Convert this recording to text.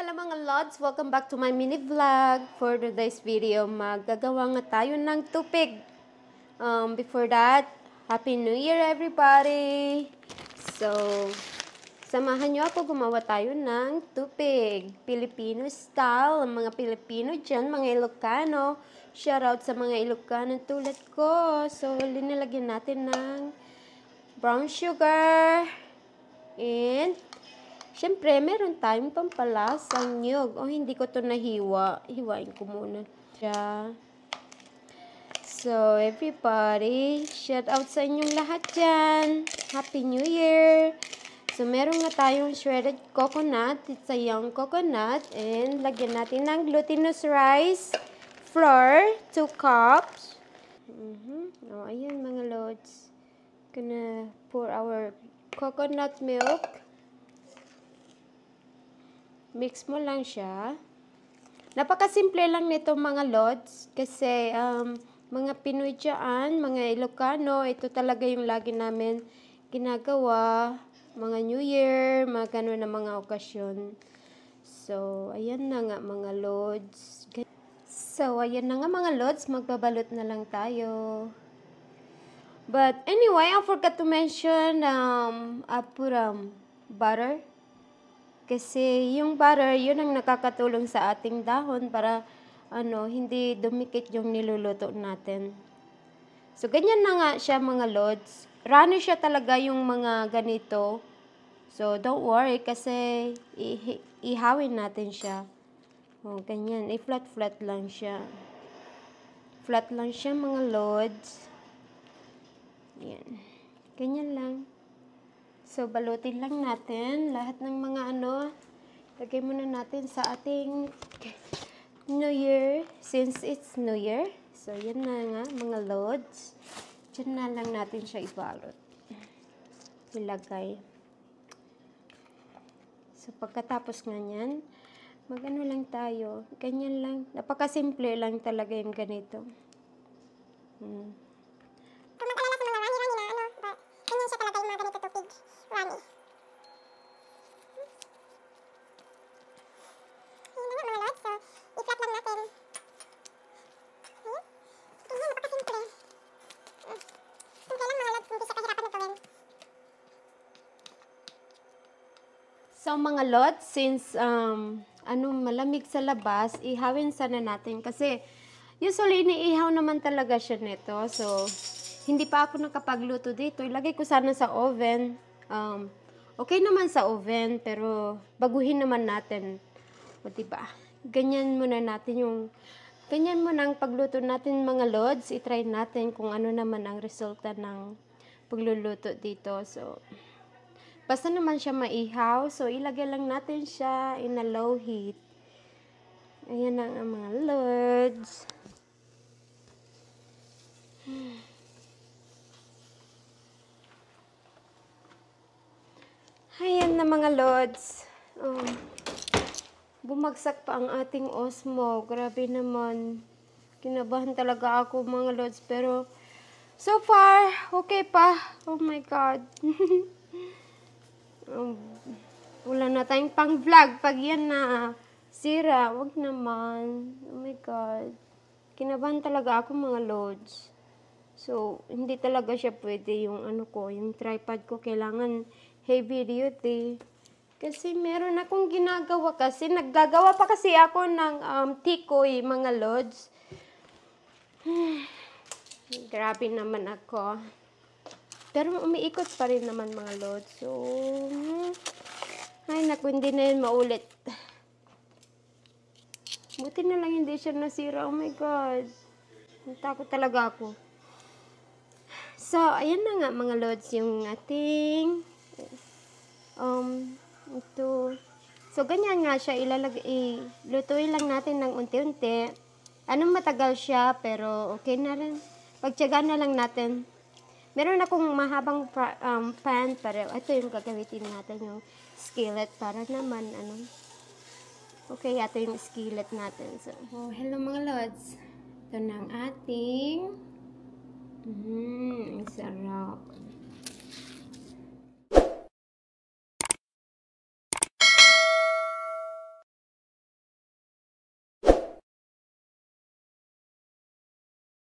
Hello mga lods! Welcome back to my mini vlog. For today's video, maggagawa nga tayo ng tupig. Before that, Happy New Year everybody! So, samahan nyo ako gumawa tayo ng tupig. Filipino style. Ang mga Pilipino dyan, mga Ilocano. Shoutout sa mga Ilocano tulad ko. So, linilagyan natin ng brown sugar. And siyempre, meron tayong pampalasang niyog. O, hindi ko to nahiwa. Hiwain ko muna. So, everybody, shout out sa inyong lahat dyan. Happy New Year! So, meron nga tayong shredded coconut. It's a young coconut. And, lagyan natin ng glutinous rice flour, 2 cups. O, ayan mga lods. Gonna pour our coconut milk. Mix mo lang siya. Napakasimple lang nito mga lods. Kasi mga Pinoy dyan, mga Ilocano, ito talaga yung lagi namin ginagawa. Mga New Year, mga gano'n na mga okasyon. So, ayan na nga mga lods. So, ayan na nga mga lods. Magbabalot na lang tayo. But anyway, I forgot to mention, I put butter. Kasi yung butter, yun ang nakakatulong sa ating dahon para hindi dumikit yung niluluto natin. So, ganyan na nga siya mga lods. Runny siya talaga yung mga ganito. So, don't worry kasi ihawin natin siya. O, ganyan. I-flat-flat lang siya. Flat lang siya mga lods. Yan. Ganyan lang. So, balutin lang natin lahat ng mga lagay muna natin sa ating New Year, since it's New Year. So, yan na nga, mga lods. Diyan na lang natin siya ibalot. Ilagay. So, pagkatapos nga yan, mag-ano lang tayo. Ganyan lang. Napakasimple lang talaga yung ganito. Kung mag-alala sa mga rani-rani na ganyan siya talaga yung mga ganito tupig. Rani. Ayun na nga mga lods. So, i-flat lang natin. Ayun. Ganyan, napakasimple. Simple lang mga lods, hindi siya kahirapan na gawin. So, mga lods, since malamig sa labas, ihawin sana natin. Kasi, usually, iniihaw naman talaga siya nito. So, hindi pa ako nakapagluto dito. Ilagay ko sana sa oven. Okay naman sa oven, pero baguhin naman natin. O, diba? Ganyan muna ang pagluto natin mga lods. I-try natin kung ano naman ang resulta ng pagluluto dito. So, basta naman siya maihaw. So, ilagay lang natin siya in a low heat. Ayan ang mga lods. Ayan na mga lods. Bumagsak pa ang ating Osmo. Grabe naman. Kinabahan talaga ako mga lods. Pero, so far, okay pa. Oh my God. Wala na tayong pang vlog. Pag yan na sira, wag naman. Oh my God. Kinabahan talaga ako mga lods. So, hindi talaga siya pwede yung yung tripod ko. Kailangan heavy duty. Kasi meron akong ginagawa kasi. Naggagawa pa kasi ako ng tikoy, mga lods. Grabe naman ako. Pero umiikot pa rin naman mga lods. So, ay naku, hindi na yun maulit. Buti na lang hindi siya nasira. Oh my God. Natakot talaga ako. So, ayan na nga mga lods yung ating ito. So, ganyan nga siya. Lutuin lang natin ng unti-unti. Matagal siya, pero okay na rin. Pagtiyagaan na lang natin. Meron akong mahabang pan, pero ito yung gagamitin natin, yung skillet, para naman, okay, ito yung skillet natin. So, hello mga lods. Ito na ang ating, ang sarap.